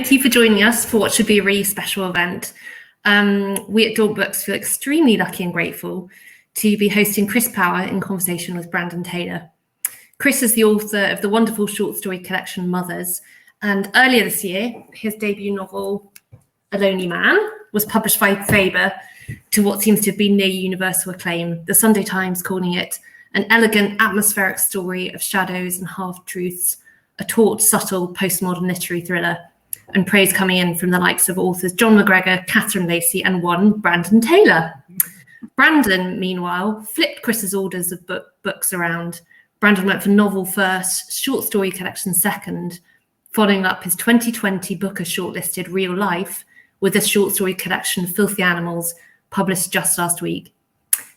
thank you for joining us for what should be a really special event. We at Dork Books feel extremely lucky and grateful to be hosting Chris Power in conversation with Brandon Taylor. Chris is the author of the wonderful short story collection Mothers, and earlier this year, his debut novel, A Lonely Man, was published by Faber to what seems to have been near universal acclaim, the Sunday Times calling it an elegant, atmospheric story of shadows and half-truths, a taut, subtle, postmodern literary thriller, and praise coming in from the likes of authors John McGregor, Catherine Lacey, and one Brandon Taylor. Brandon, meanwhile, flipped Chris's orders of books around. Brandon went for novel first, short story collection second, following up his 2020 Booker shortlisted Real Life with a short story collection Filthy Animals, published just last week.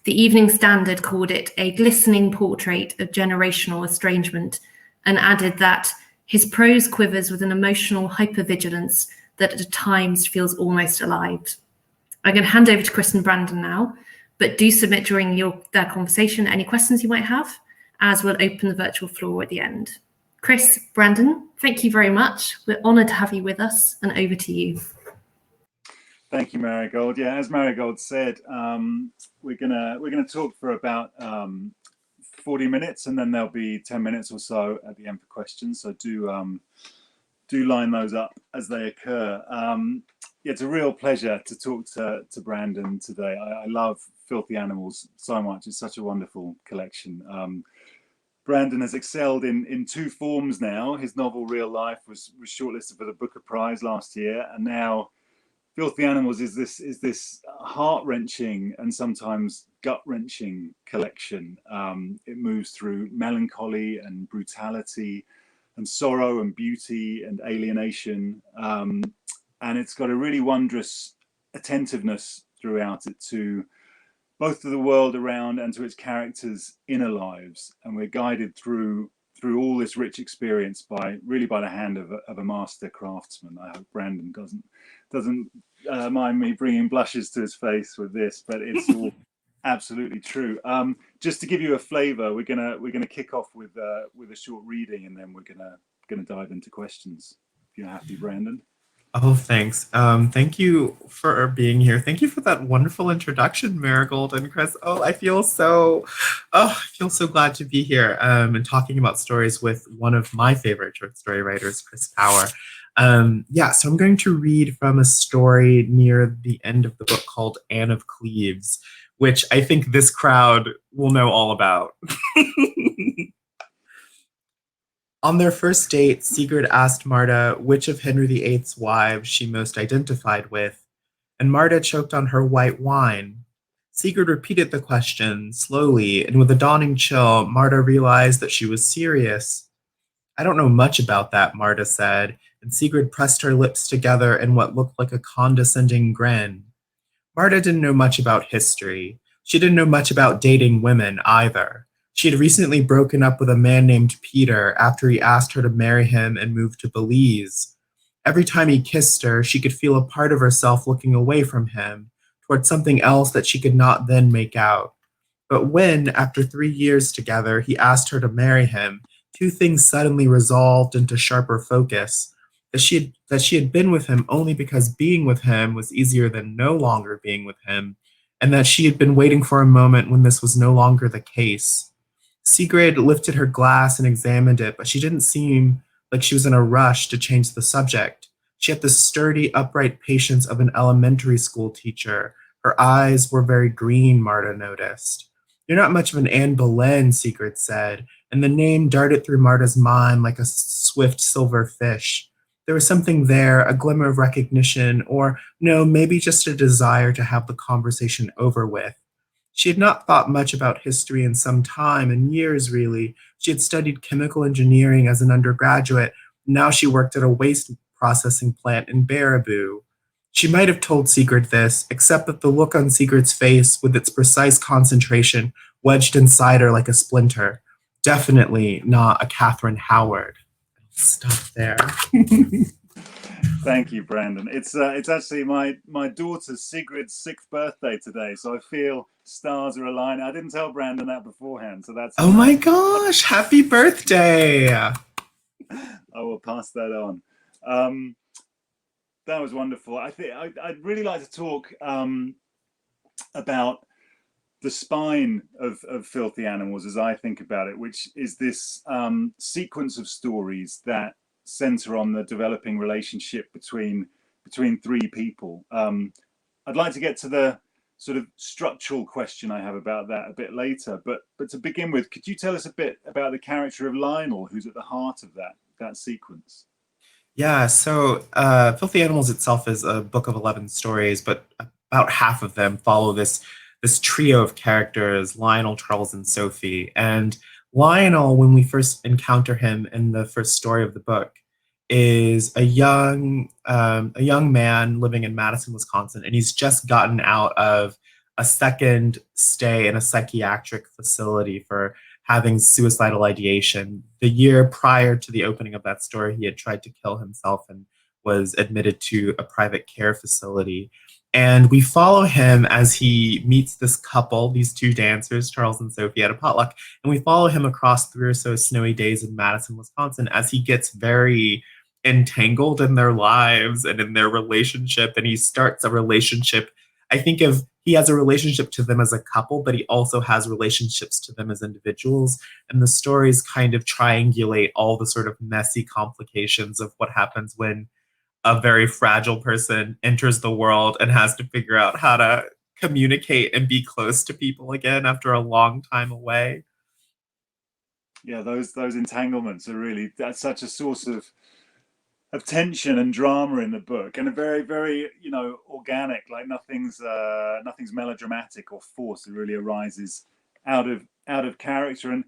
The Evening Standard called it a glistening portrait of generational estrangement, and added that his prose quivers with an emotional hypervigilance that at times feels almost alive. I'm going to hand over to Chris and Brandon now, but do submit during their conversation any questions you might have, as we'll open the virtual floor at the end. Chris, Brandon, thank you very much. We're honoured to have you with us, and over to you. Thank you, Marigold. Yeah, as Marigold said, we're gonna talk for about 40 minutes, and then there'll be 10 minutes or so at the end for questions. So do line those up as they occur. Yeah, it's a real pleasure to talk to Brandon today. I love Filthy Animals so much. It's such a wonderful collection. Brandon has excelled in two forms now. His novel Real Life was shortlisted for the Booker Prize last year, and now Filthy Animals is this heart-wrenching and sometimes gut-wrenching collection. It moves through melancholy and brutality and sorrow and beauty and alienation. And it's got a really wondrous attentiveness throughout it to both to the world around and to its characters' inner lives. And we're guided through all this rich experience by the hand of a master craftsman. I hope Brandon doesn't mind me bringing blushes to his face with this, but it's all absolutely true. Just to give you a flavour, we're gonna kick off with a short reading, and then we're gonna dive into questions. If you're happy, Brandon. Oh, thanks. Thank you for being here. Thank you for that wonderful introduction, Marigold and Chris. I feel so glad to be here and talking about stories with one of my favorite short story writers, Chris Power. So I'm going to read from a story near the end of the book called Anne of Cleves, which I think this crowd will know all about. On their first date, Sigrid asked Marta which of Henry VIII's wives she most identified with, and Marta choked on her white wine. Sigrid repeated the question slowly, and with a dawning chill, Marta realized that she was serious. I don't know much about that, Marta said, and Sigrid pressed her lips together in what looked like a condescending grin. Marta didn't know much about history. She didn't know much about dating women either. She had recently broken up with a man named Peter after he asked her to marry him and move to Belize. Every time he kissed her, she could feel a part of herself looking away from him, towards something else that she could not then make out. But when, after 3 years together, he asked her to marry him, two things suddenly resolved into sharper focus. That she had been with him only because being with him was easier than no longer being with him, and that she had been waiting for a moment when this was no longer the case. Sigrid lifted her glass and examined it, but she didn't seem like she was in a rush to change the subject. She had the sturdy, upright patience of an elementary school teacher. Her eyes were very green, Marta noticed. You're not much of an Anne Boleyn, Sigrid said, and the name darted through Marta's mind like a swift silver fish. There was something there, a glimmer of recognition, or no, maybe just a desire to have the conversation over with. She had not thought much about history in some time, in years really. She had studied chemical engineering as an undergraduate, and now she worked at a waste processing plant in Baraboo. She might have told Sigrid this, except that the look on Sigrid's face, with its precise concentration, wedged inside her like a splinter. Definitely not a Catherine Howard. Stop there. Thank you, Brandon. It's actually my daughter's Sigrid's 6th birthday today, so I feel stars are aligning. I didn't tell Brandon that beforehand, so that's... Oh my gosh, happy birthday! I will pass that on. that was wonderful. I think I'd really like to talk about the spine of Filthy Animals, as I think about it, which is this sequence of stories that center on the developing relationship between three people. I'd like to get to the sort of structural question I have about that a bit later, but to begin with, could you tell us a bit about the character of Lionel, who's at the heart of that sequence? Yeah, so Filthy Animals itself is a book of 11 stories, but about half of them follow this trio of characters, Lionel, Charles, and Sophie. And Lionel, when we first encounter him in the first story of the book, is a young man living in Madison, Wisconsin, and he's just gotten out of a second stay in a psychiatric facility for having suicidal ideation. The year prior to the opening of that story, he had tried to kill himself and was admitted to a private care facility. And we follow him as he meets this couple, these two dancers, Charles and Sophie, at a potluck. And we follow him across 3 or so snowy days in Madison, Wisconsin, as he gets very entangled in their lives and in their relationship. And he starts a relationship. I think of he has a relationship to them as a couple, but he also has relationships to them as individuals. And the stories kind of triangulate all the sort of messy complications of what happens when a very fragile person enters the world and has to figure out how to communicate and be close to people again after a long time away. Yeah, those entanglements are really, that's such a source of tension and drama in the book, and a very, very, organic, like nothing's melodramatic or forced. It really arises out of character. And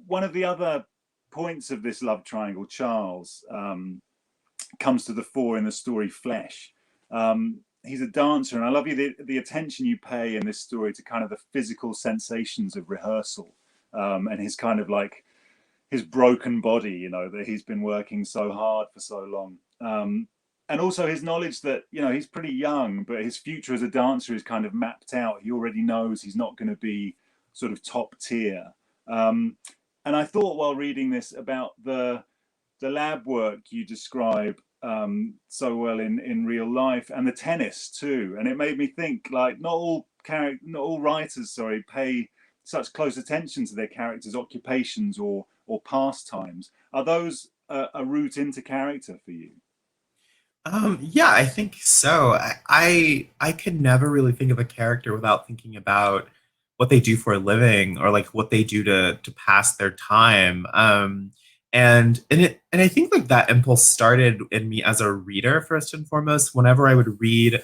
one of the other points of this love triangle, Charles, comes to the fore in the story Flesh. He's a dancer, and I love the attention you pay in this story to kind of the physical sensations of rehearsal, and his kind of like his broken body, that he's been working so hard for so long. And also his knowledge that, he's pretty young, but his future as a dancer is kind of mapped out. He already knows he's not going to be sort of top tier. And I thought while reading this about the lab work you describe so well in real life, and the tennis too. And it made me think, like, not all writers, pay such close attention to their characters' occupations or pastimes. Are those a route into character for you? Yeah, I think so. I could never really think of a character without thinking about what they do for a living or like what they do to pass their time. And I think like that impulse started in me as a reader first and foremost. Whenever I would read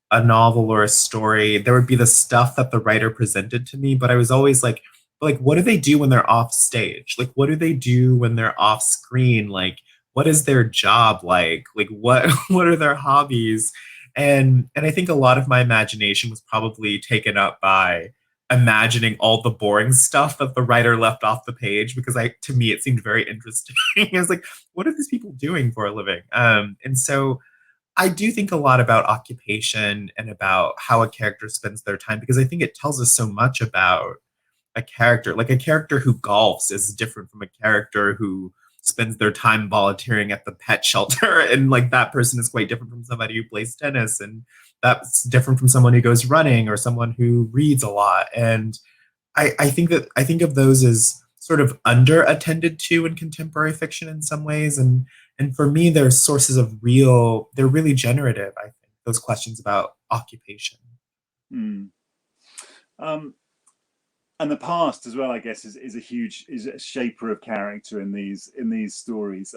a novel or a story, there would be the stuff that the writer presented to me, but I was always like, what do they do when they're off stage? Like, what do they do when they're off screen? Like, what is their job like? Like, what what are their hobbies? And I think a lot of my imagination was probably taken up by imagining all the boring stuff that the writer left off the page, because to me it seemed very interesting. I was like, what are these people doing for a living? And so I do think a lot about occupation and about how a character spends their time, because I think it tells us so much about a character. Like, a character who golfs is different from a character who spends their time volunteering at the pet shelter. And like, that person is quite different from somebody who plays tennis, and that's different from someone who goes running or someone who reads a lot. And I think of those as sort of under attended to in contemporary fiction in some ways. And for me, they're sources of they're really generative, I think, those questions about occupation. Mm. And the past as well, I guess, is a shaper of character in these stories.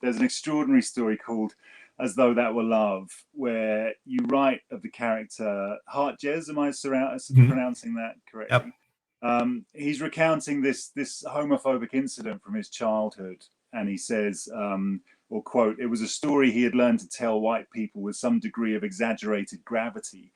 There's an extraordinary story called As Though That Were Love, where you write of the character Hartjez. Am I pronouncing that correctly? Yep. He's recounting this homophobic incident from his childhood, and he says, or quote, "It was a story he had learned to tell white people with some degree of exaggerated gravity,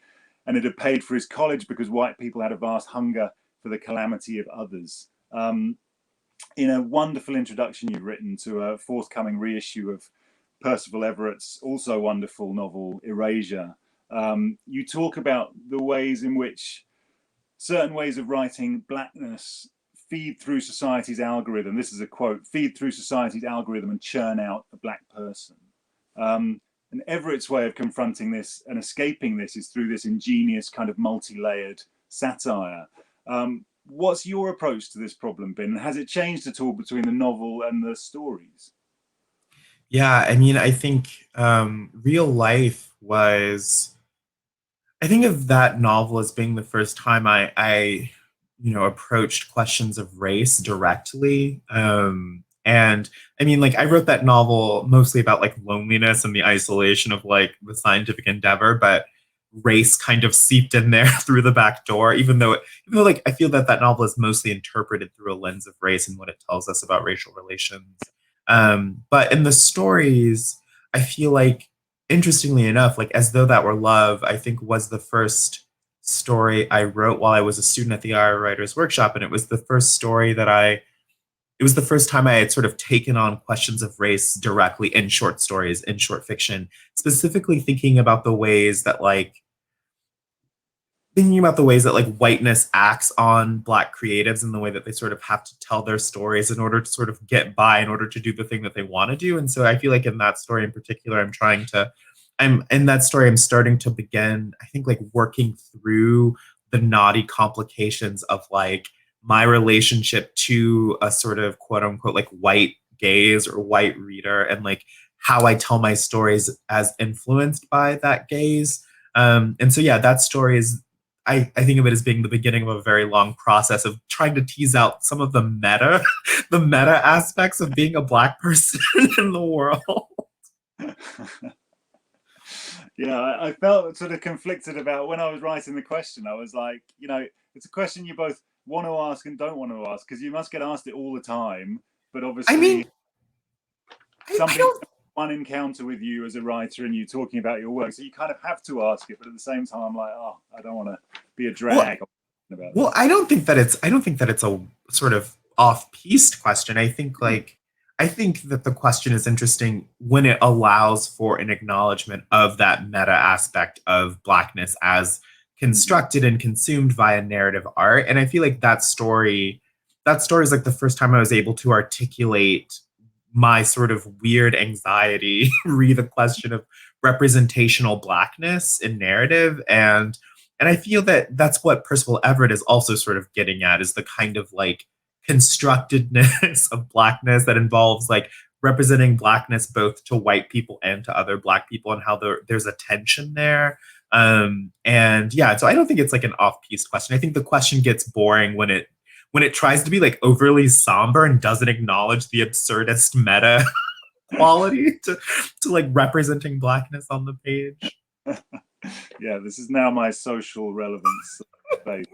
and it had paid for his college because white people had a vast hunger for the calamity of others." In a wonderful introduction you've written to a forthcoming reissue of Percival Everett's also wonderful novel Erasure, you talk about the ways in which certain ways of writing blackness feed through society's algorithm. This is a quote: "Feed through society's algorithm and churn out a black person." And Everett's way of confronting this and escaping this is through this ingenious kind of multi-layered satire. What's your approach to this problem been? Has it changed at all between the novel and the stories? Yeah, I mean, I think real life was. I think of that novel as being the first time I approached questions of race directly. And I mean, like, I wrote that novel mostly about like loneliness and the isolation of like the scientific endeavor, but race kind of seeped in there through the back door, even though like I feel that that novel is mostly interpreted through a lens of race and what it tells us about racial relations. But in the stories, I feel like, interestingly enough, like As Though That Were Love, I think was the first story I wrote while I was a student at the IR Writers Workshop. And it was the first story it was the first time I had sort of taken on questions of race directly in short stories, in short fiction, specifically thinking about the ways that like whiteness acts on Black creatives and the way that they sort of have to tell their stories in order to sort of get by, in order to do the thing that they want to do. And so I feel like in that story in particular, I'm starting to begin, I think, like working through the knotty complications of like my relationship to a sort of quote unquote like white gaze or white reader, and like how I tell my stories as influenced by that gaze. And so, yeah, that story is, I think of it as being the beginning of a very long process of trying to tease out some of the meta, the meta aspects of being a Black person in the world. Yeah, I felt sort of conflicted about when I was writing the question. I was like, it's a question you both want to ask and don't want to ask, because you must get asked it all the time. But obviously, I mean, some I people don't. have one encounter with you as a writer and you talking about your work, so you kind of have to ask it. But at the same time, I'm like, oh, I don't want to be a drag about Well, this. I don't think that it's a sort of off-piste question. I think that the question is interesting when it allows for an acknowledgement of that meta aspect of Blackness as constructed and consumed via narrative art. And I feel like that story is like the first time I was able to articulate my sort of weird anxiety re the question of representational Blackness in narrative. And I feel that that's what Percival Everett is also sort of getting at, is the kind of like constructedness of Blackness that involves like representing Blackness both to white people and to other Black people, and how there's a tension there. And yeah, so I don't think it's like an off-piste question. I think the question gets boring when it tries to be like overly somber and doesn't acknowledge the absurdist meta quality to like representing Blackness on the page. Yeah, this is now my social relevance space.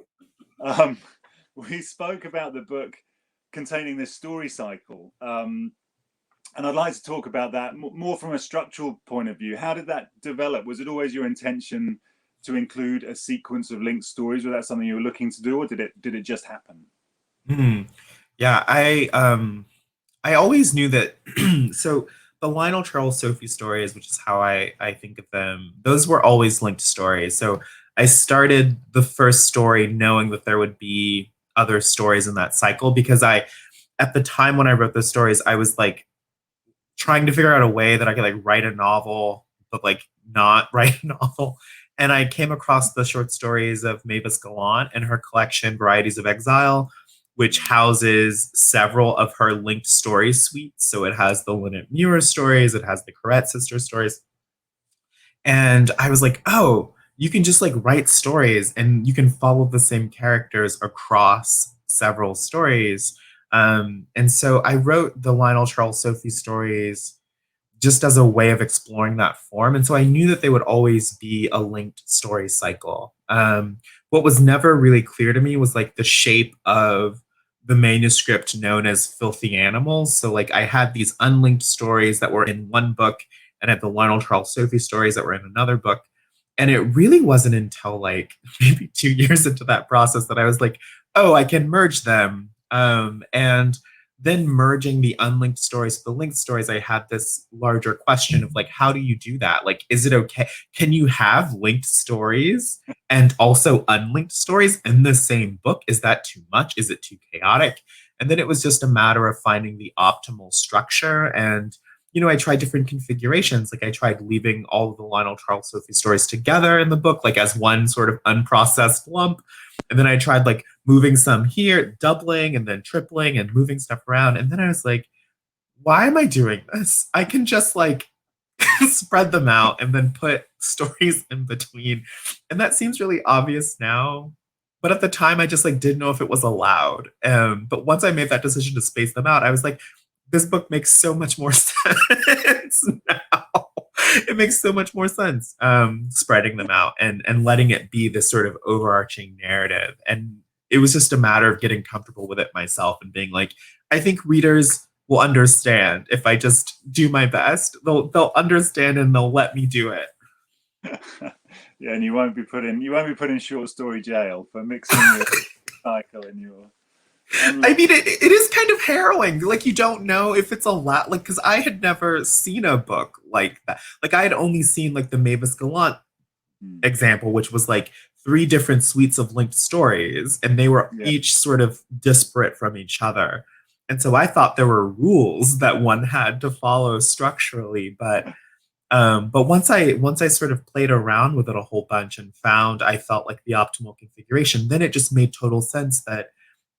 We spoke about the book containing this story cycle, and I'd like to talk about that more from a structural point of view. How did that develop? Was it always your intention to include a sequence of linked stories? Was that something you were looking to do, or did it just happen? Yeah, I always knew that. So the Lionel Charles Sophie stories, which is how I think of them, those were always linked stories. So I started the first story knowing that there would be other stories in that cycle, because at the time when I wrote those stories, I was like trying to figure out a way that I could like write a novel, but like not write a novel. And I came across the short stories of Mavis Gallant and her collection Varieties of Exile, which houses several of her linked story suites. So it has the Lynette Muir stories, it has the Corrette sister stories. And I was like, oh, you can just like write stories and you can follow the same characters across several stories. And so I wrote the Lionel Charles Sophie stories just as a way of exploring that form. And so I knew that they would always be a linked story cycle. What was never really clear to me was like the shape of the manuscript known as Filthy Animals. So like I had these unlinked stories that were in one book, and I had the Lionel Charles Sophie stories that were in another book. And it really wasn't until like maybe 2 years into that process that I was like, oh, I can merge them. And then merging the unlinked stories with the linked stories, I had this larger question of like, how do you do that? Like, is it okay? Can you have linked stories and also unlinked stories in the same book? Is that too much? Is it too chaotic? And then it was just a matter of finding the optimal structure. And I tried different configurations. Like I tried leaving all of the Lionel Charles Sophie stories together in the book, like as one sort of unprocessed lump. And then I tried like moving some here, doubling and then tripling and moving stuff around. And then I was like, why am I doing this? I can just like spread them out and then put stories in between. And that seems really obvious now. But at the time, I just like didn't know if it was allowed. But once I made that decision to space them out, I was like, this book makes so much more sense now. It makes so much more sense spreading them out and letting it be this sort of overarching narrative. And it was just a matter of getting comfortable with it myself and being like, I think readers will understand if I just do my best. They'll understand and they'll let me do it. Yeah, and you won't be put in short story jail for mixing your cycle in your. I mean, it is kind of harrowing. Like, you don't know if it's a lot. Like, because I had never seen a book like that. Like, I had only seen like the Mavis Gallant example, which was like 3 different suites of linked stories, and they were each sort of disparate from each other. And so I thought there were rules that one had to follow structurally, but once I sort of played around with it a whole bunch and found I felt like the optimal configuration, then it just made total sense that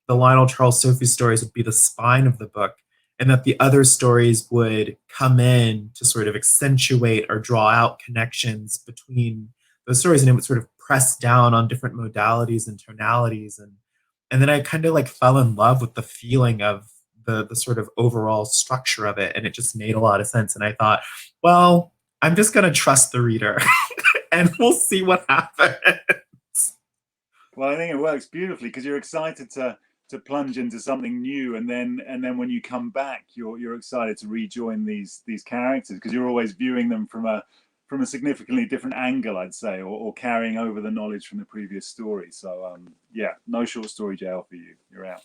the Lionel Charles Sophie stories would be the spine of the book, and that the other stories would come in to sort of accentuate or draw out connections between those stories, and it would sort of press down on different modalities and tonalities, and then I kind of like fell in love with the feeling of the sort of overall structure of it, and it just made a lot of sense. And I thought, well, I'm just going to trust the reader and we'll see what happens. Well, I think it works beautifully because you're excited to plunge into something new, and then when you come back, you're excited to rejoin these characters because you're always viewing them from a significantly different angle, I'd say, or carrying over the knowledge from the previous story. So yeah, no short story jail for you. You're out.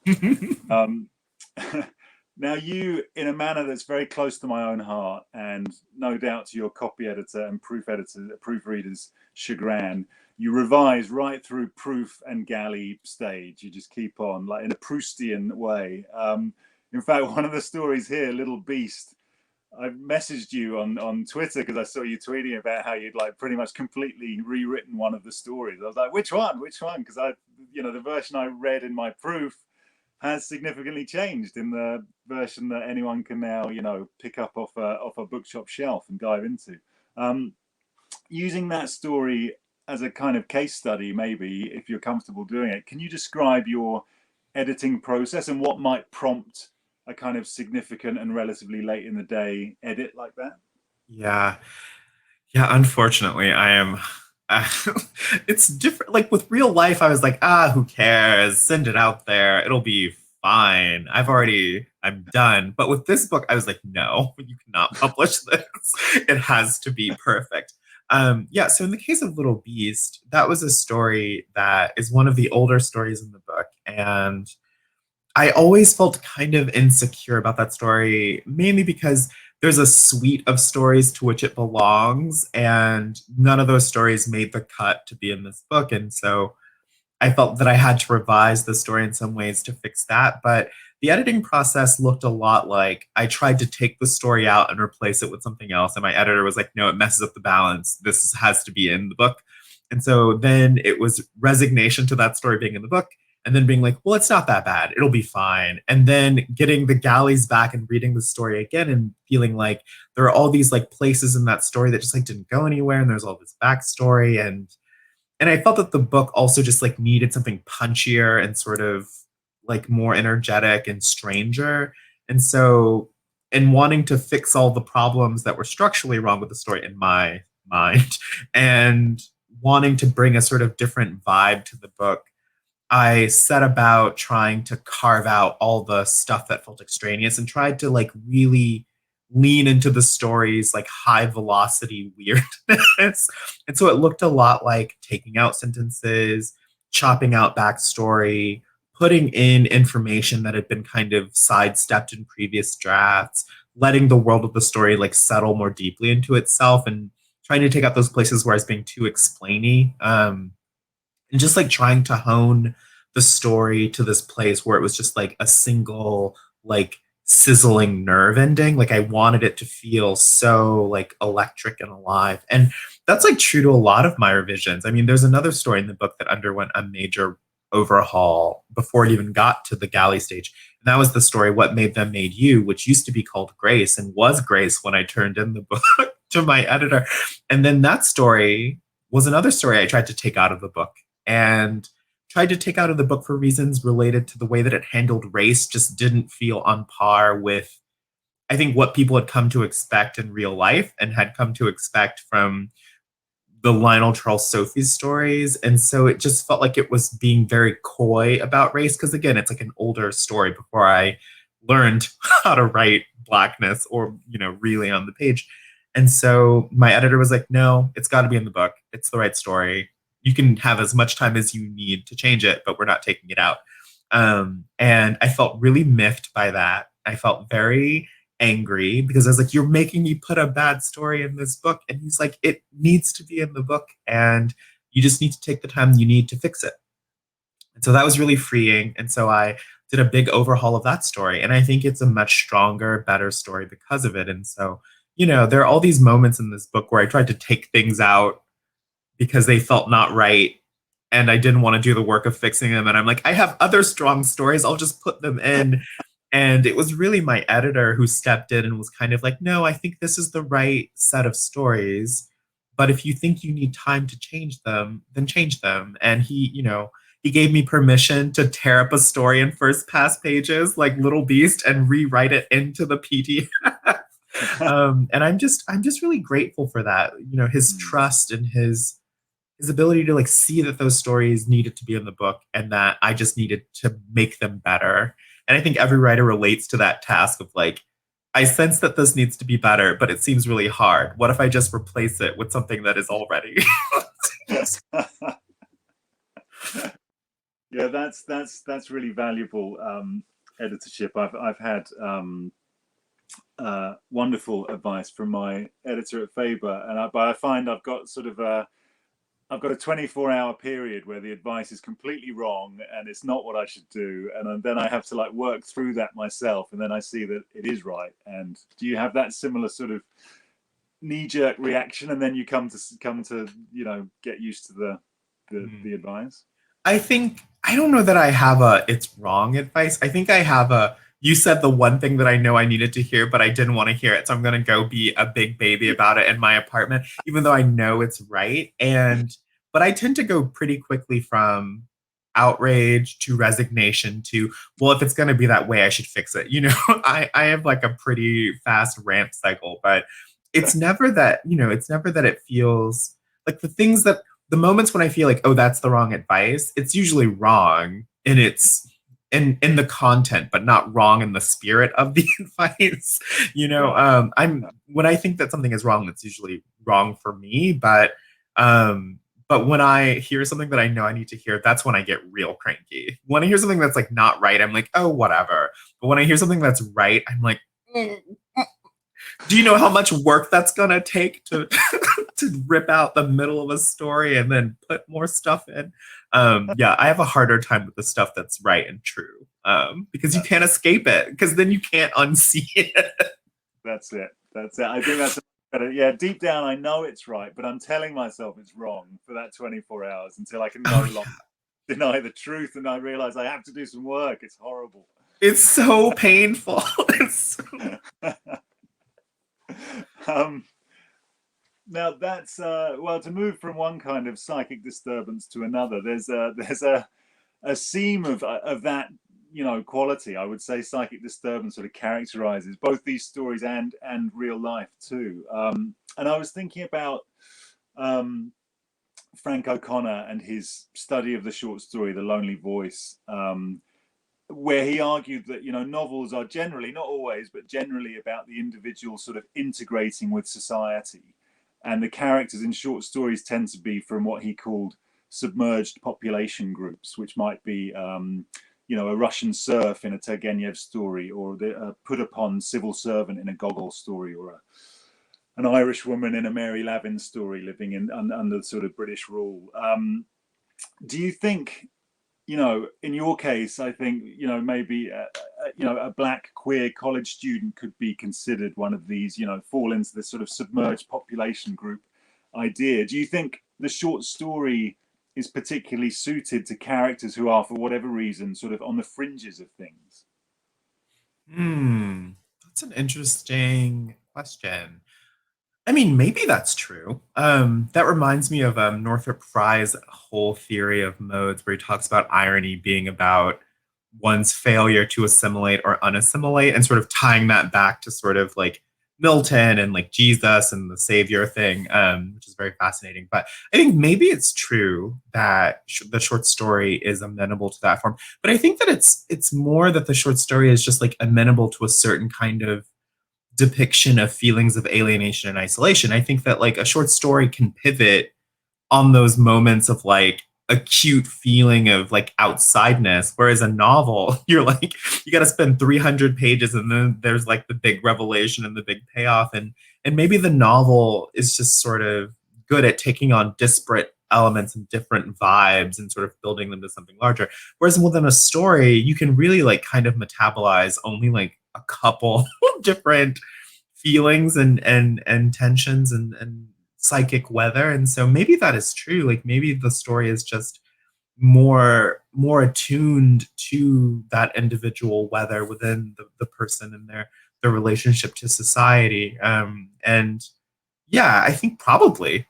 Now, you, in a manner that's very close to my own heart, and no doubt to your copy editor and proofreader's chagrin, you revise right through proof and galley stage. You just keep on, like in a Proustian way. In fact, one of the stories here, Little Beast, I messaged you on Twitter because I saw you tweeting about how you'd like pretty much completely rewritten one of the stories. I was like, which one? Because the version I read in my proof has significantly changed in the version that anyone can now, pick up off a bookshop shelf and dive into. Using that story as a kind of case study, maybe, if you're comfortable doing it, can you describe your editing process and what might prompt a kind of significant and relatively late in the day edit like that? Yeah, unfortunately, I am. It's different. Like with real life, I was like, who cares? Send it out there. It'll be fine. I'm done. But with this book, I was like, no, you cannot publish this. It has to be perfect. So in the case of Little Beast, that was a story that is one of the older stories in the book. And I always felt kind of insecure about that story, mainly because there's a suite of stories to which it belongs, and none of those stories made the cut to be in this book. And so I felt that I had to revise the story in some ways to fix that. But the editing process looked a lot like I tried to take the story out and replace it with something else. And my editor was like, no, it messes up the balance. This has to be in the book. And so then it was resignation to that story being in the book, and then being like, well, it's not that bad. It'll be fine. And then getting the galleys back and reading the story again and feeling like there are all these like places in that story that just like didn't go anywhere. And there's all this backstory. And I felt that the book also just like needed something punchier and sort of like more energetic and stranger. And so in wanting to fix all the problems that were structurally wrong with the story in my mind and wanting to bring a sort of different vibe to the book, I set about trying to carve out all the stuff that felt extraneous and tried to like really lean into the story's like high velocity weirdness. And so it looked a lot like taking out sentences, chopping out backstory, putting in information that had been kind of sidestepped in previous drafts, letting the world of the story like settle more deeply into itself, and trying to take out those places where I was being too explainy. And just like trying to hone the story to this place where it was just like a single like sizzling nerve ending. Like I wanted it to feel so like electric and alive. And that's like true to a lot of my revisions. I mean, there's another story in the book that underwent a major overhaul before it even got to the galley stage. And that was the story What Made Them Made You, which used to be called Grace and was Grace when I turned in the book to my editor. And then that story was another story I tried to take out of the book, and tried to take out of the book for reasons related to the way that it handled race just didn't feel on par with, I think, what people had come to expect in real life and had come to expect from the Lionel Charles Sophie stories. And so it just felt like it was being very coy about race. Because again, it's like an older story before I learned how to write blackness or, really on the page. And so my editor was like, no, it's got to be in the book. It's the right story. You can have as much time as you need to change it, but we're not taking it out. And I felt really miffed by that. I felt very angry because I was like, you're making me put a bad story in this book. And he's like, it needs to be in the book and you just need to take the time you need to fix it. And so that was really freeing. And so I did a big overhaul of that story. And I think it's a much stronger, better story because of it. And so, there are all these moments in this book where I tried to take things out because they felt not right. And I didn't want to do the work of fixing them. And I'm like, I have other strong stories. I'll just put them in. And it was really my editor who stepped in and was kind of like, no, I think this is the right set of stories. But if you think you need time to change them, then change them. And he gave me permission to tear up a story in first pass pages like Little Beast and rewrite it into the PDF. And I'm just really grateful for that. His trust and his ability to like see that those stories needed to be in the book and that I just needed to make them better. And I think every writer relates to that task of like, I sense that this needs to be better, but it seems really hard. What if I just replace it with something that is already? Yeah, that's really valuable editorship. I've had wonderful advice from my editor at Faber, but I find I've got a 24-hour period where the advice is completely wrong and it's not what I should do, and then I have to like work through that myself, and then I see that it is right. And do you have that similar sort of knee-jerk reaction, and then you come to get used to the advice? I think I don't know that I have it's wrong advice. I think I have you said the one thing that I know I needed to hear, but I didn't want to hear it. So I'm going to go be a big baby about it in my apartment, even though I know it's right. But I tend to go pretty quickly from outrage to resignation to, well, if it's going to be that way, I should fix it. I have like a pretty fast rant cycle, but it's never that, it feels like the moments when I feel like, oh, that's the wrong advice, it's usually wrong. And it's, in the content, but not wrong in the spirit of the advice. When I think that something is wrong, that's usually wrong for me. But when I hear something that I know I need to hear, that's when I get real cranky. When I hear something that's like not right, I'm like, oh, whatever. But when I hear something that's right, I'm like, do you know how much work that's gonna take to to rip out the middle of a story and then put more stuff in? Yeah, I have a harder time with the stuff that's right and true, because you can't escape it, because then you can't unsee it. That's it. I think that's better. Yeah, deep down I know it's right, but I'm telling myself it's wrong for that 24 hours until I can no longer deny the truth, and I realize I have to do some work. It's horrible. It's so painful. Now that's to move from one kind of psychic disturbance to another. There's a seam of that quality. I would say psychic disturbance sort of characterizes both these stories and real life too. And I was thinking about Frank O'Connor and his study of the short story, The Lonely Voice, where he argued that novels are generally, not always, but generally about the individual sort of integrating with society, and the characters in short stories tend to be from what he called submerged population groups, which might be a Russian serf in a Turgenev story, or the put upon civil servant in a Gogol story, or an Irish woman in a Mary Lavin story living under sort of British rule. Do you think you know, in your case, I think, you know, maybe, you know, a black queer college student could be considered one of these, you know, fall into this sort of submerged population group idea. Do you think the short story is particularly suited to characters who are, for whatever reason, sort of on the fringes of things? That's an interesting question. I mean, maybe that's true. That reminds me of Northrop Frye's whole theory of modes, where he talks about irony being about one's failure to assimilate or unassimilate, and sort of tying that back to sort of like Milton and like Jesus and the savior thing, which is very fascinating. But I think maybe it's true that the short story is amenable to that form. But I think that it's more that the short story is just like amenable to a certain kind of depiction of feelings of alienation and isolation. I think that like a short story can pivot on those moments of like acute feeling of like outsideness, whereas a novel, you're like, you got to spend 300 pages and then there's like the big revelation and the big payoff. And maybe the novel is just sort of good at taking on disparate elements and different vibes and sort of building them to something larger. Whereas within a story, you can really like kind of metabolize only like a couple different feelings and tensions and psychic weather. And so maybe that is true. Like maybe the story is just more attuned to that individual weather within the person and their relationship to society. And yeah, I think probably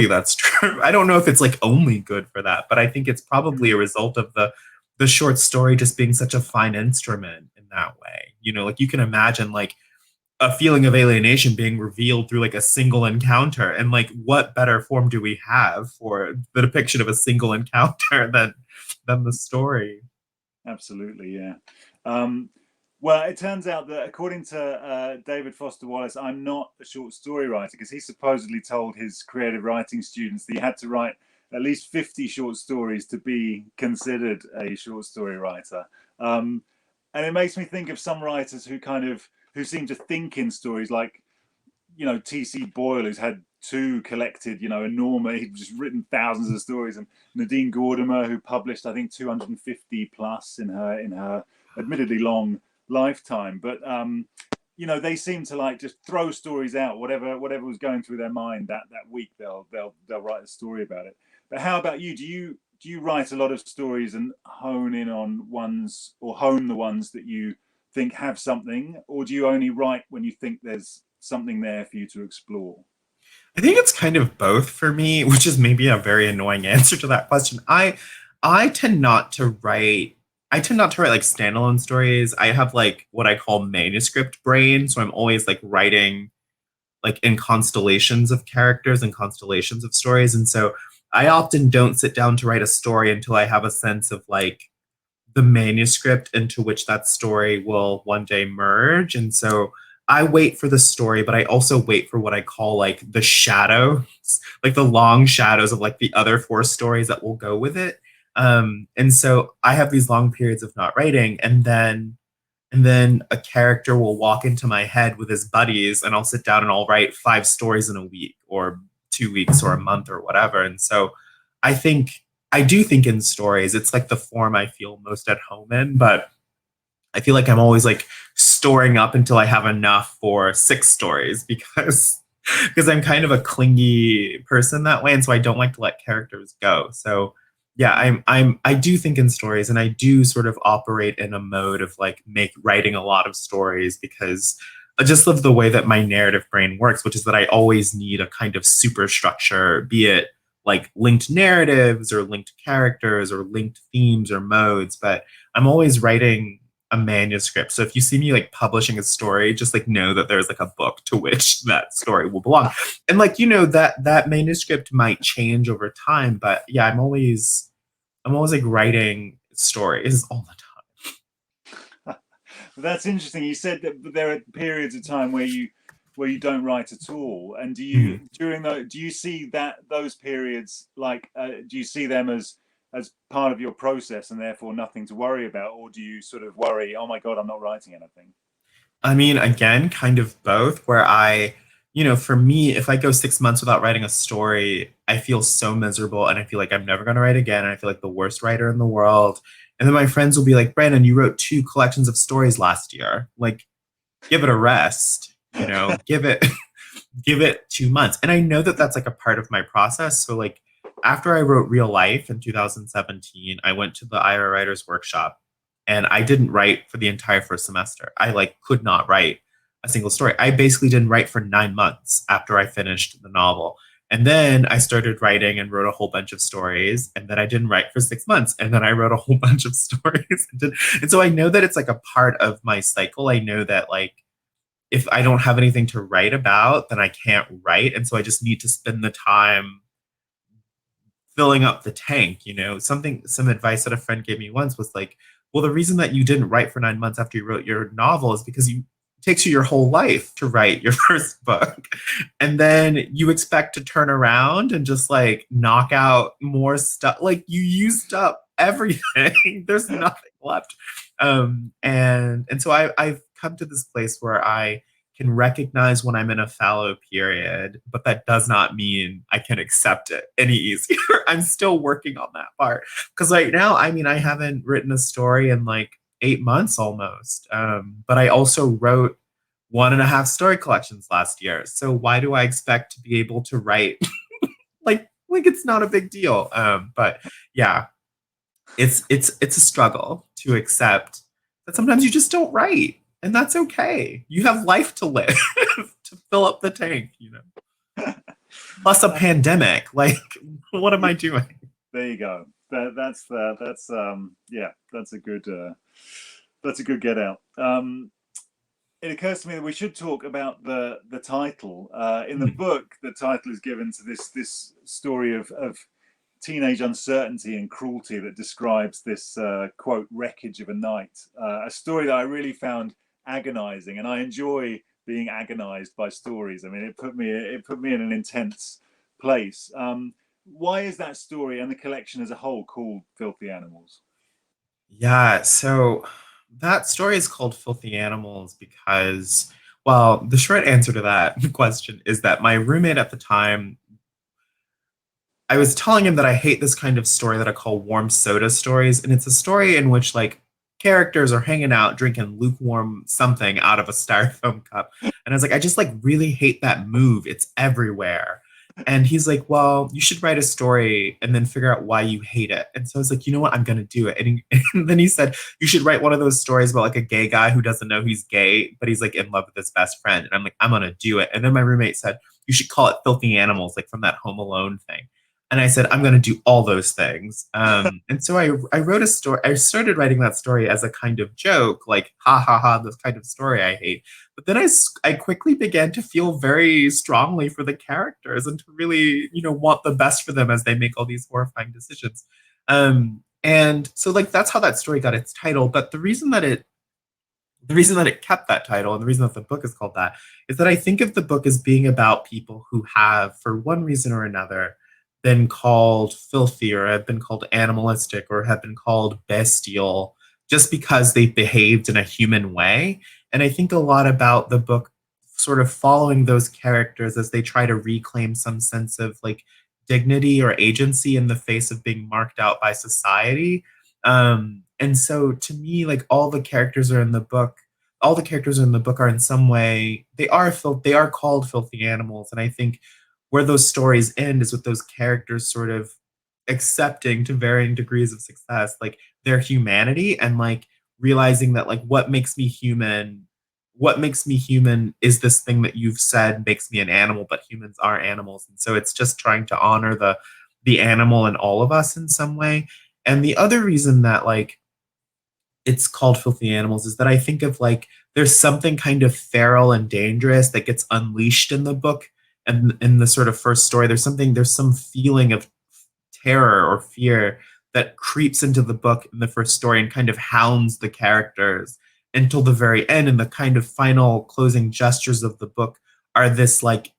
that's true. I don't know if it's like only good for that, but I think it's probably a result of the short story just being such a fine instrument in that way. You know, like you can imagine like a feeling of alienation being revealed through like a single encounter, and like what better form do we have for the depiction of a single encounter than the story? Absolutely, yeah. Um, well, it turns out that according to David Foster Wallace, I'm not a short story writer, because he supposedly told his creative writing students that he had to write at least 50 short stories to be considered a short story writer. And it makes me think of some writers who seem to think in stories, like, you know, T.C. Boyle, who's had two collected, you know, enormous, he's just written thousands of stories, and Nadine Gordimer, who published, I think, 250 plus in her admittedly long lifetime. But you know, they seem to like just throw stories out, whatever was going through their mind that week, they'll write a story about it. But how about you? Do you write a lot of stories and hone in on ones, or hone the ones that you think have something, or do you only write when you think there's something there for you to explore? I think it's kind of both for me, which is maybe a very annoying answer to that question. I tend not to write I tend not to write like standalone stories. I have like what I call manuscript brain, so I'm always like writing like in constellations of characters and constellations of stories. And so I often don't sit down to write a story until I have a sense of like the manuscript into which that story will one day merge. And so I wait for the story, but I also wait for what I call like the shadows, like the long shadows of like the other four stories that will go with it. And so I have these long periods of not writing, and then a character will walk into my head with his buddies, and I'll sit down and I'll write 5 stories in a week or 2 weeks or a month or whatever. And so I think I do think in stories, it's like the form I feel most at home in, but I feel like I'm always like storing up until I have enough for 6 stories because I'm kind of a clingy person that way, and so I don't like to let characters go. So yeah, I do think in stories, and I do sort of operate in a mode of like make writing a lot of stories, because I just love the way that my narrative brain works, which is that I always need a kind of superstructure, be it like linked narratives or linked characters or linked themes or modes, but I'm always writing a manuscript. So if you see me like publishing a story, just like know that there's like a book to which that story will belong. And like, you know, that manuscript might change over time, but yeah, I'm always like writing stories all the time. That's interesting. You said that there are periods of time where you don't write at all, and Mhm. do you see that those periods, like, do you see them as part of your process and therefore nothing to worry about, or do you sort of worry, oh my god, I'm not writing anything? I mean, again, kind of both, where for me, if I go 6 months without writing a story, I feel so miserable and I feel like I'm never going to write again. And I feel like the worst writer in the world. And then my friends will be like, Brandon, you wrote 2 collections of stories last year. Like, give it a rest, give it, give it 2 months. And I know that that's like a part of my process. So like after I wrote Real Life in 2017, I went to the IRA Writers Workshop and I didn't write for the entire first semester. I like could not write a single story. I basically didn't write for 9 months after I finished the novel. And then I started writing and wrote a whole bunch of stories. And then I didn't write for 6 months. And then I wrote a whole bunch of stories. And so I know that it's like a part of my cycle. I know that like if I don't have anything to write about, then I can't write. And so I just need to spend the time filling up the tank. Some advice that a friend gave me once was like, well, the reason that you didn't write for 9 months after you wrote your novel is because it takes you your whole life to write your first book. And then you expect to turn around and just like knock out more stuff. Like you used up everything. There's nothing left. And so I've come to this place where I can recognize when I'm in a fallow period, but that does not mean I can accept it any easier. I'm still working on that part. Because right now, I mean, I haven't written a story in like 8 months almost. But I also wrote 1.5 story collections last year. So why do I expect to be able to write like it's not a big deal? But yeah, it's a struggle to accept that sometimes you just don't write. And that's okay. You have life to live to fill up the tank, Plus a pandemic. Like, what am I doing? There you go. That's a good get out. It occurs to me that we should talk about the title. In the book, the title is given to this story of teenage uncertainty and cruelty that describes this quote wreckage of a night. A story that I really found agonizing, and I enjoy being agonized by stories. I mean, it put me in an intense place. Why is that story and the collection as a whole called Filthy Animals? Yeah, so that story is called Filthy Animals because, well, the short answer to that question is that my roommate at the time, I was telling him that I hate this kind of story that I call warm soda stories. And it's a story in which like characters are hanging out drinking lukewarm something out of a styrofoam cup. And I was like, I just like really hate that move. It's everywhere. And he's like, well, you should write a story and then figure out why you hate it. And so I was like, you know what? I'm going to do it. And then he said, you should write one of those stories about like a gay guy who doesn't know he's gay, but he's like in love with his best friend. And I'm like, I'm going to do it. And then my roommate said, you should call it Filthy Animals, like from that Home Alone thing. And I said, I'm going to do all those things. And so I wrote a story. I started writing that story as a kind of joke, like, ha, ha, ha, this kind of story I hate. But then I quickly began to feel very strongly for the characters and to really, want the best for them as they make all these horrifying decisions. And so like, that's how that story got its title. But the reason that it kept that title and the reason that the book is called that is that I think of the book as being about people who have, for one reason or another, been called filthy or have been called animalistic or have been called bestial just because they behaved in a human way. And I think a lot about the book sort of following those characters as they try to reclaim some sense of like dignity or agency in the face of being marked out by society. And so to me, like all the characters in the book are in some way, they are called filthy animals. And I think where those stories end is with those characters sort of accepting to varying degrees of success, like their humanity and like realizing that like what makes me human is this thing that you've said makes me an animal, but humans are animals. And so it's just trying to honor the animal in all of us in some way. And the other reason that like it's called Filthy Animals is that I think of like there's something kind of feral and dangerous that gets unleashed in the book. And in the sort of first story, there's some feeling of terror or fear that creeps into the book in the first story and kind of hounds the characters until the very end. And the kind of final closing gestures of the book are this like,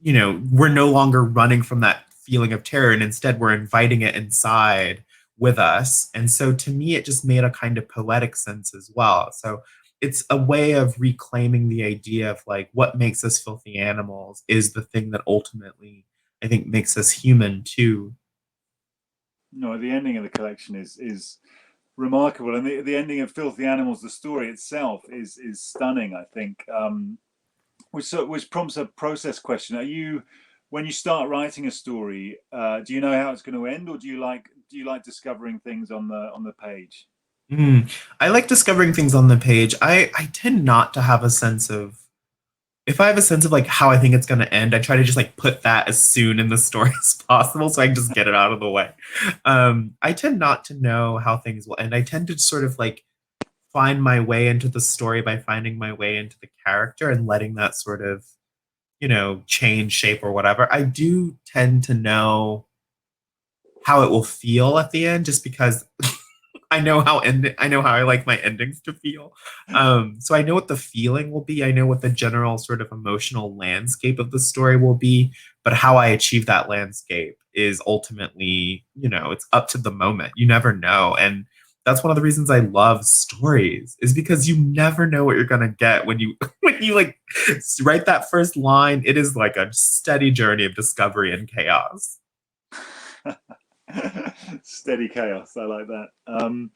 we're no longer running from that feeling of terror, and instead we're inviting it inside with us. And so to me, it just made a kind of poetic sense as well. So it's a way of reclaiming the idea of like what makes us filthy animals is the thing that ultimately I think makes us human too. No, the ending of the collection is remarkable, and the ending of Filthy Animals, the story itself, is stunning. I think, which prompts a process question. Are you, when you start writing a story, do you know how it's going to end, or do you like discovering things on the page? I like discovering things on the page. I tend not to have a sense of, if I have a sense of like how I think it's going to end, I try to just like put that as soon in the story as possible so I can just get it out of the way. I tend not to know how things will end. I tend to sort of like find my way into the story by finding my way into the character and letting that sort of, change shape or whatever. I do tend to know how it will feel at the end just because I know how I like my endings to feel. So I know what the feeling will be. I know what the general sort of emotional landscape of the story will be, but how I achieve that landscape is ultimately, it's up to the moment. You never know. And that's one of the reasons I love stories, is because you never know what you're gonna get when you when you like write that first line. It is like a steady journey of discovery and chaos. Steady chaos. I like that.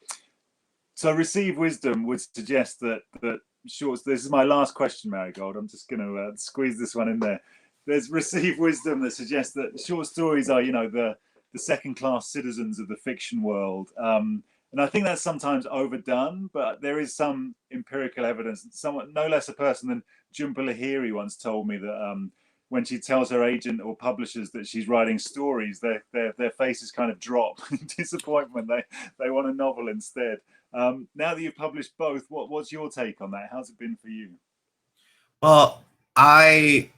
So Receive Wisdom would suggest that shorts. This is my last question, Marigold. I'm just going to squeeze this one in there. There's Receive Wisdom that suggests that short stories are, the second-class citizens of the fiction world. And I think that's sometimes overdone, but there is some empirical evidence. Someone, no less a person than Jhumpa Lahiri, once told me that when she tells her agent or publishers that she's writing stories, their faces kind of drop in disappointment. They want a novel instead. Now that you've published both, what's your take on that? How's it been for you? Well, I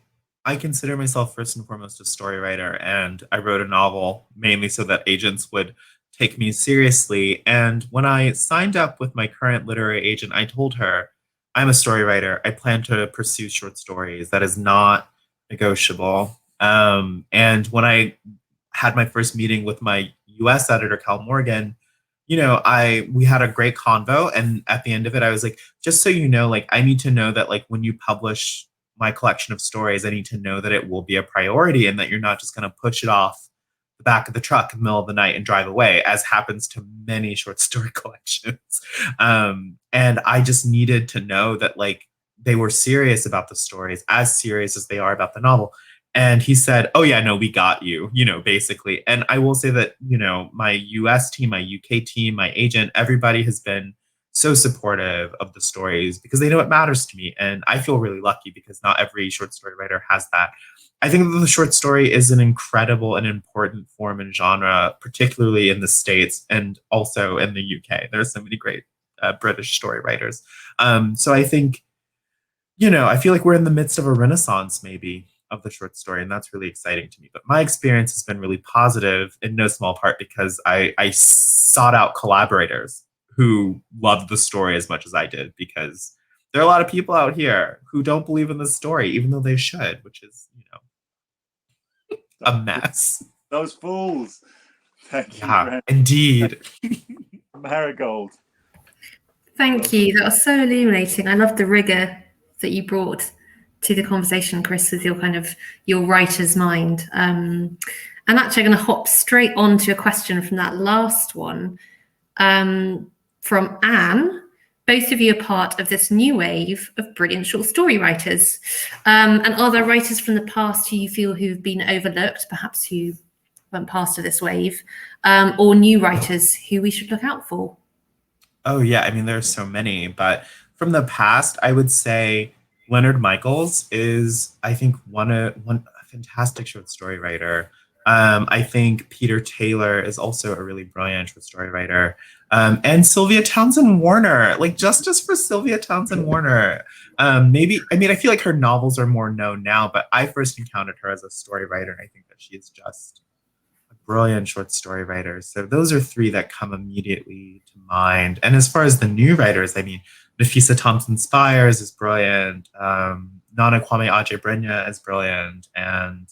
consider myself first and foremost a story writer, and I wrote a novel mainly so that agents would take me seriously. And when I signed up with my current literary agent, I told her, I'm a story writer. I plan to pursue short stories. That is not negotiable. And when I had my first meeting with my US editor, Cal Morgan, we had a great convo. And at the end of it, I was like, just so you know, like, I need to know that, like, when you publish my collection of stories, I need to know that it will be a priority and that you're not just going to push it off the back of the truck in the middle of the night and drive away, as happens to many short story collections. And I just needed to know that, like, they were serious about the stories, as serious as they are about the novel. And he said, oh, yeah, no, we got you, basically. And I will say that, my US team, my UK team, my agent, everybody has been so supportive of the stories because they know it matters to me. And I feel really lucky because not every short story writer has that. I think that the short story is an incredible and important form and genre, particularly in the States and also in the UK. There's so many great British story writers. So I think, I feel like we're in the midst of a renaissance, maybe, of the short story, and that's really exciting to me. But my experience has been really positive in no small part because I sought out collaborators who loved the story as much as I did, because there are a lot of people out here who don't believe in the story, even though they should, which is, a mess. Those fools. Thank you, Yeah, indeed. Marigold. Thank you. That was so illuminating. I love the rigor that you brought to the conversation, Chris, with your writer's mind. And actually, I'm going to hop straight on to a question from that last one from Anne. Both of you are part of this new wave of brilliant short story writers. And are there writers from the past who you feel who've been overlooked, perhaps who went past to this wave, or new writers who we should look out for? Oh, yeah. I mean, there's so many, but from the past, I would say Leonard Michaels is, I think, one a fantastic short story writer. I think Peter Taylor is also a really brilliant short story writer. And Sylvia Townsend Warner, like, justice for Sylvia Townsend Warner. I feel like her novels are more known now, but I first encountered her as a story writer, and I think that she is just a brilliant short story writer. So those are three that come immediately to mind. And as far as the new writers, I mean, Nafisa Thompson Spires is brilliant. Nana Kwame Adjei-Brenyah is brilliant. And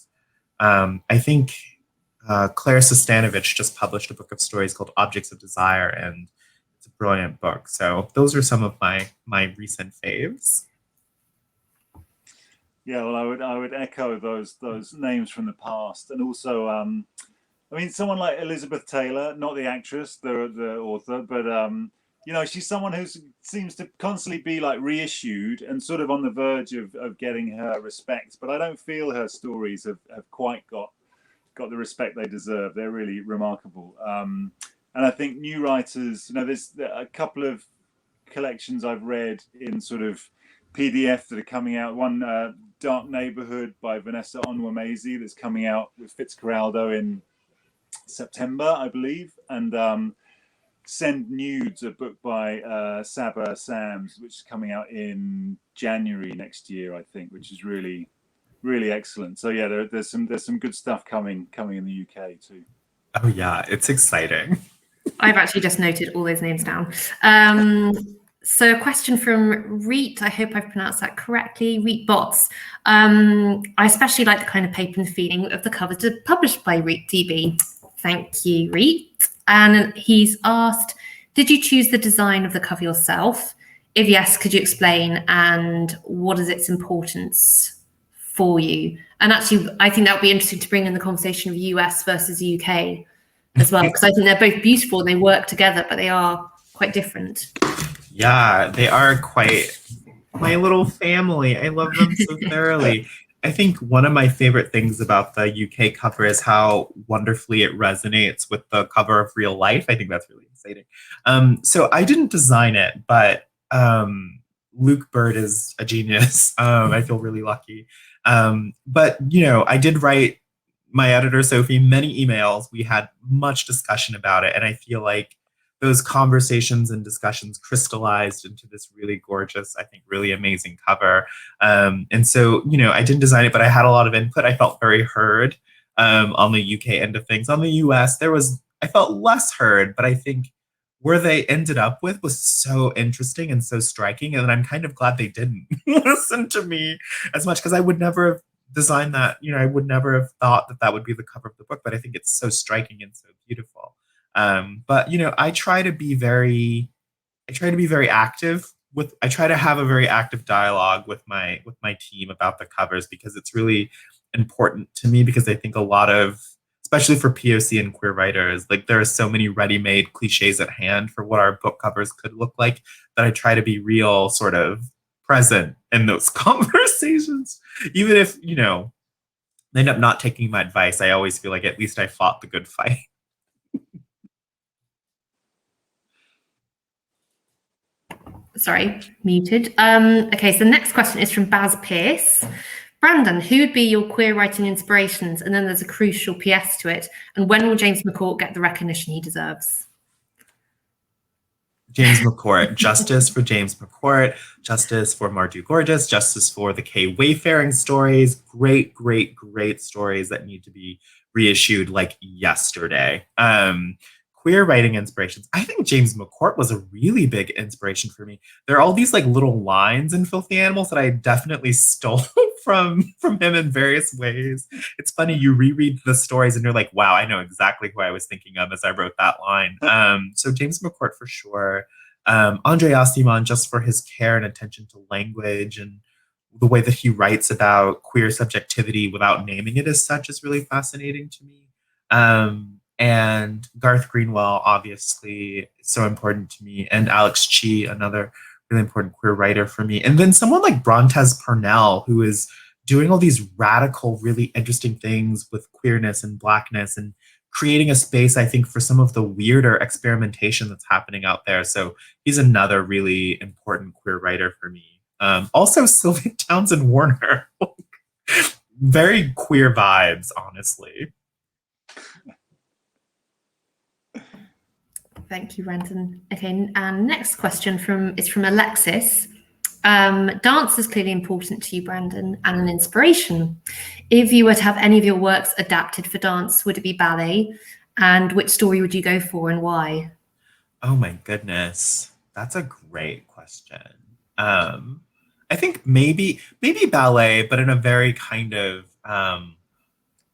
I think Claire Sestanovich just published a book of stories called Objects of Desire, and It's a brilliant book. So those are some of my recent faves. Yeah, well, I would echo those names from the past, and also, I mean, someone like Elizabeth Taylor, not the actress, the author, but she's someone who seems to constantly be like reissued and sort of on the verge of getting her respect. But I don't feel her stories have quite got the respect they deserve. They're really remarkable. And I think new writers, there's a couple of collections I've read in sort of PDF that are coming out. One, Dark Neighborhood by Vanessa Onwuemezi, that's coming out with Fitzcarraldo in September, I believe. And Send Nudes, a book by Saba Sams, which is coming out in January next year, I think, which is really, really excellent. So yeah, there's some good stuff coming in the UK too. Oh yeah, it's exciting. I've actually just noted all those names down. So a question from Reet, I hope I've pronounced that correctly, Reet Bots. I especially like the kind of paper and feeling of the covers published by Reet DB. Thank you, Reet. And he's asked, did you choose the design of the cover yourself? If yes, could you explain, and what is its importance for you? And actually, I think that would be interesting to bring in the conversation of US versus UK as well, because I think they're both beautiful and they work together, but they are quite different. Yeah, they are quite my little family. I love them so thoroughly. I think one of my favorite things about the UK cover is how wonderfully it resonates with the cover of Real Life. I think that's really exciting. So I didn't design it, but Luke Bird is a genius. I feel really lucky. But, I did write my editor, Sophie, many emails. We had much discussion about it. And I feel like those conversations and discussions crystallized into this really gorgeous, I think, really amazing cover. And so, I didn't design it, but I had a lot of input. I felt very heard on the UK end of things. On the US, I felt less heard, but I think where they ended up with was so interesting and so striking. And I'm kind of glad they didn't listen to me as much, because I would never have designed that. I would never have thought that would be the cover of the book, but I think it's so striking and so beautiful. But I try to be very active I try to have a very active dialogue with my team about the covers, because it's really important to me, because I think a lot of, especially for POC and queer writers, like there are so many ready-made cliches at hand for what our book covers could look like, that I try to be real sort of present in those conversations. Even if, they end up not taking my advice, I always feel like at least I fought the good fight. Sorry, muted. Okay, so the next question is from Baz Pierce. Brandon, who would be your queer writing inspirations? And then there's a crucial PS to it. And when will James McCourt get the recognition he deserves? James McCourt. Justice for James McCourt. Justice for Mardu Gorgeous. Justice for the Kay Wayfaring stories. Great, great, great stories that need to be reissued like yesterday. Queer writing inspirations. I think James McCourt was a really big inspiration for me. There are all these like little lines in Filthy Animals that I definitely stole from him in various ways. It's funny, you reread the stories and you're like, wow, I know exactly who I was thinking of as I wrote that line. So James McCourt for sure. Andre Aciman, just for his care and attention to language and the way that he writes about queer subjectivity without naming it as such is really fascinating to me. And Garth Greenwell, obviously, so important to me. And Alex Chi, another really important queer writer for me. And then someone like Brontez Purnell, who is doing all these radical, really interesting things with queerness and Blackness and creating a space, I think, for some of the weirder experimentation that's happening out there. So he's another really important queer writer for me. Also, Sylvia Townsend Warner. Very queer vibes, honestly. Thank you, Renton. Okay, and next question is from Alexis. Dance is clearly important to you, Brandon, and an inspiration. If you were to have any of your works adapted for dance, would it be ballet? And which story would you go for and why? Oh my goodness. That's a great question. I think maybe ballet, but in a very kind of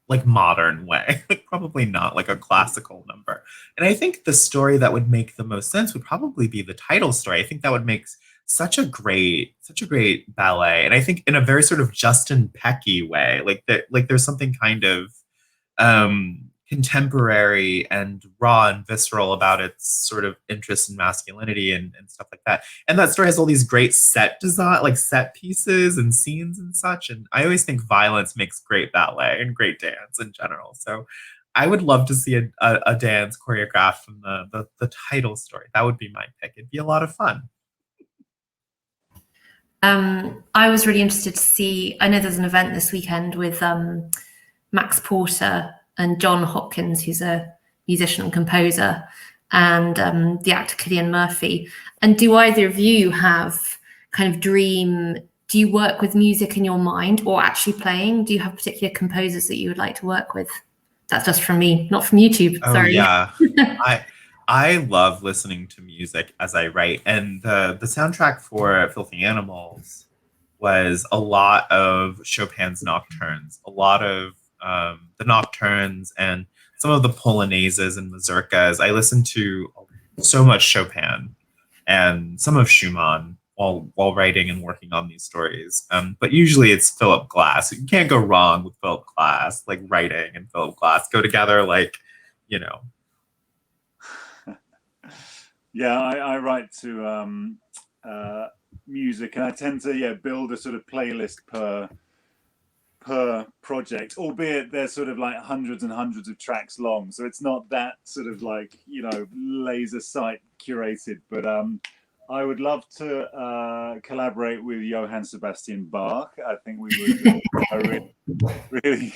like modern way, like probably not like a classical number. And I think the story that would make the most sense would probably be the title story. I think that would make such a great ballet. And I think in a very sort of Justin Pecky way, like there's something kind of contemporary and raw and visceral about its sort of interest in masculinity and stuff like that. And that story has all these great set design, like set pieces and scenes and such. And I always think violence makes great ballet and great dance in general. So I would love to see a dance choreographed from the title story. That would be my pick. It'd be a lot of fun. I was really interested to see, I know there's an event this weekend with Max Porter and John Hopkins, who's a musician and composer, and the actor Cillian Murphy. And do either of you have kind of do you work with music in your mind or actually playing? Do you have particular composers that you would like to work with? That's just from me, not from YouTube. Oh Sorry. yeah. I love listening to music as I write. And the soundtrack for Filthy Animals was a lot of Chopin's nocturnes, a lot of the nocturnes and some of the polonaises and mazurkas. I listened to so much Chopin and some of Schumann while writing and working on these stories. But usually it's Philip Glass. You can't go wrong with Philip Glass. Like writing and Philip Glass go together like, you know. Yeah, I write to music, and I tend to build a sort of playlist per project, albeit they're sort of like hundreds and hundreds of tracks long. So it's not that sort of like, you know, laser sight curated. But I would love to collaborate with Johann Sebastian Bach. I think we would really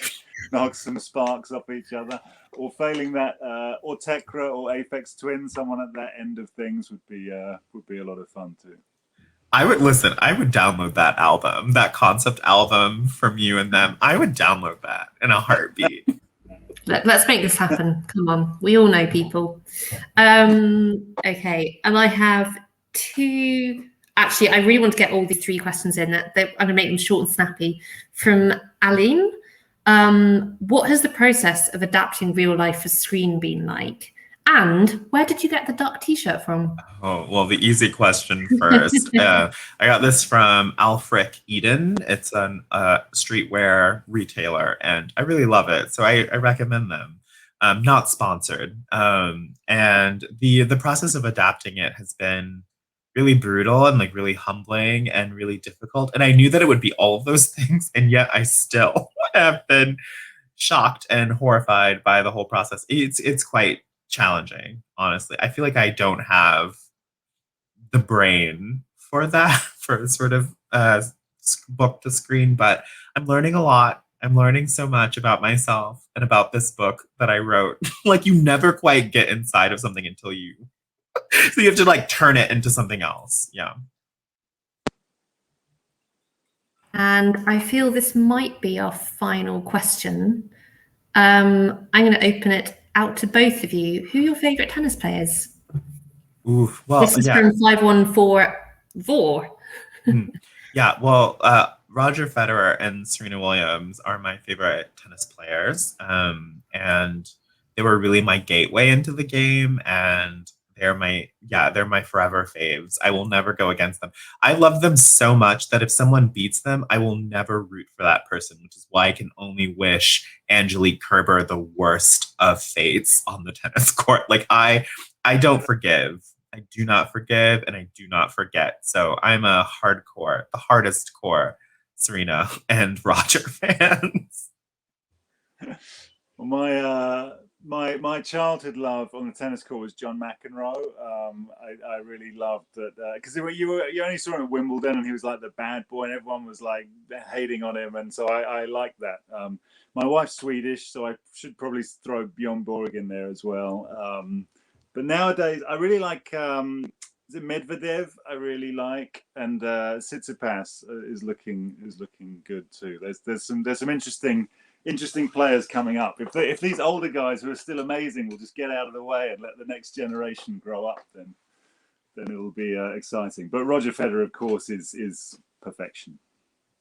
knock some sparks off each other. Or failing that, or Tekra or Aphex Twin, someone at that end of things would be a lot of fun too. I would download that album, that concept album from you and them. I would download that in a heartbeat. Let's make this happen. Come on. We all know people. Okay. And I have two. Actually, I really want to get all these three questions in. I'm going to make them short and snappy. From Aline. What has the process of adapting real life for screen been like? And where did you get the duck t-shirt from? Oh, well, the easy question first. I got this from Alfric Eden. It's a streetwear retailer, and I really love it. So I recommend them. Not sponsored. And the process of adapting it has been really brutal and like really humbling and really difficult. And I knew that it would be all of those things, and yet I still have been shocked and horrified by the whole process. It's quite challenging, honestly. I feel like I don't have the brain for that, for sort of book to screen, but I'm learning a lot. I'm learning so much about myself and about this book that I wrote. Like you never quite get inside of something until you so you have to like turn it into something else. Yeah. And I feel this might be our final question. I'm going to open it out to both of you. Who are your favorite tennis players? Ooh, well, this is from 514 Vor. Yeah, well, Roger Federer and Serena Williams are my favorite tennis players, and they were really my gateway into the game, and they're my forever faves. I will never go against them. I love them so much that if someone beats them, I will never root for that person, which is why I can only wish Angelique Kerber the worst of fates on the tennis court. Like I don't forgive. I do not forgive, and I do not forget. So I'm a the hardest core Serena and Roger fans. Well, my childhood love on the tennis court was John McEnroe. I really loved that because you only saw him at Wimbledon, and he was like the bad boy, and everyone was like hating on him, and so I liked that. My wife's Swedish, so I should probably throw Bjorn Borg in there as well. But nowadays, I really like Medvedev. I really like, and Tsitsipas is looking good too. There's some interesting players coming up. If these older guys who are still amazing will just get out of the way and let the next generation grow up, then it'll be exciting. But Roger Federer, of course, is perfection.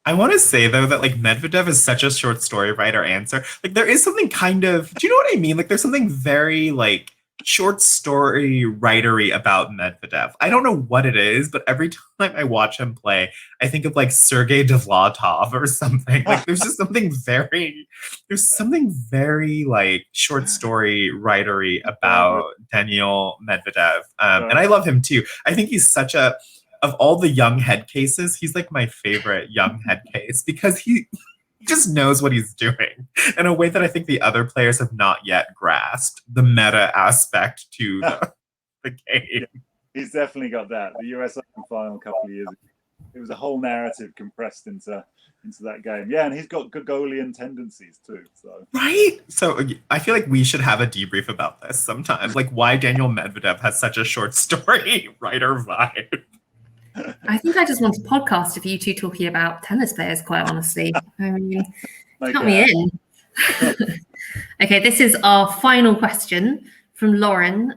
I want to say though that like Medvedev is such a short story writer answer. Like there is something kind of, do you know what I mean? Like there's something very like short story writery about Medvedev. I don't know what it is, but every time I watch him play, I think of like Sergei Dovlatov or something. Like there's something very like short story writery about Daniil Medvedev. And I love him too. I think he's such a, of all the young head cases, he's like my favorite young head case because he just knows what he's doing in a way that I think the other players have not yet grasped the meta aspect to the game. Yeah, he's definitely got that. The US Open final a couple of years ago, it was a whole narrative compressed into that game. Yeah, and he's got Gogolian tendencies too. So right. So I feel like we should have a debrief about this sometime, like why Daniil Medvedev has such a short story writer vibe. I think I just want a podcast of you two talking about tennis players, quite honestly. I mean, count me in. Okay, this is our final question from Lauren.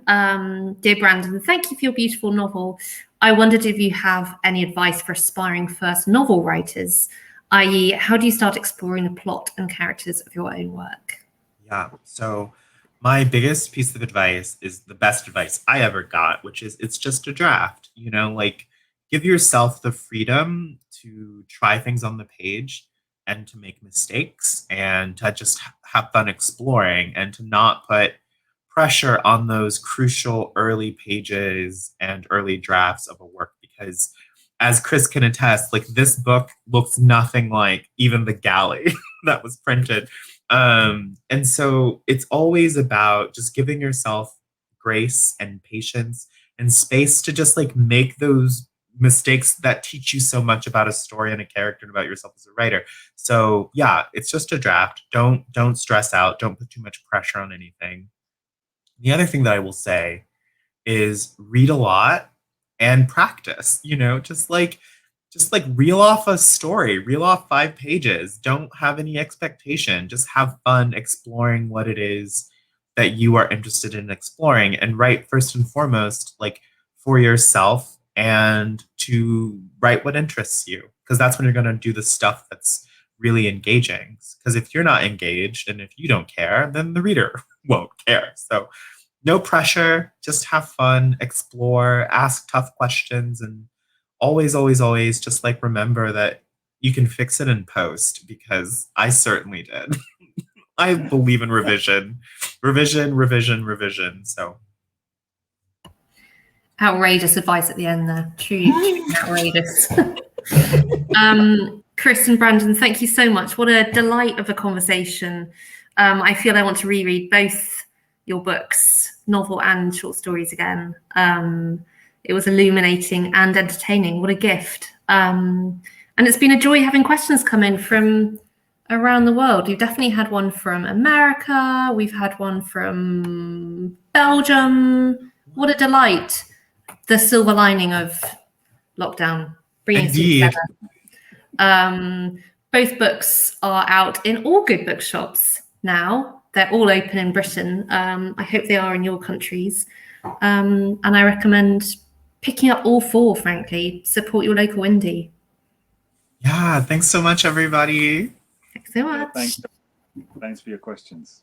Dear Brandon, thank you for your beautiful novel. I wondered if you have any advice for aspiring first novel writers, i.e. how do you start exploring the plot and characters of your own work? Yeah, so my biggest piece of advice is the best advice I ever got, which is it's just a draft, you know, like give yourself the freedom to try things on the page and to make mistakes and to just have fun exploring and to not put pressure on those crucial early pages and early drafts of a work because as Chris can attest, like this book looks nothing like even the galley that was printed. And so it's always about just giving yourself grace and patience and space to just like make those mistakes that teach you so much about a story and a character and about yourself as a writer. So yeah, it's just a draft. Don't stress out. Don't put too much pressure on anything. The other thing that I will say is read a lot and practice, you know, just like reel off a story, reel off 5 pages. Don't have any expectation. Just have fun exploring what it is that you are interested in exploring and write first and foremost, like for yourself and to write what interests you, because that's when you're going to do the stuff that's really engaging. Because if you're not engaged and if you don't care, then the reader won't care. So no pressure, just have fun, explore, ask tough questions, and always, always, always just like remember that you can fix it in post because I certainly did. I believe in revision. Revision. So Outrageous advice at the end there. Truly outrageous. Chris and Brandon, thank you so much. What a delight of a conversation. I feel I want to reread both your books, novel and short stories again. It was illuminating and entertaining. What a gift. And it's been a joy having questions come in from around the world. We've definitely had one from America. We've had one from Belgium. What a delight. The silver lining of lockdown, bringing us together. Both books are out in all good bookshops now. They're all open in Britain. I hope they are in your countries. And I recommend picking up all 4, frankly. Support your local indie. Yeah, thanks so much, everybody. Thanks so much. Thanks for your questions.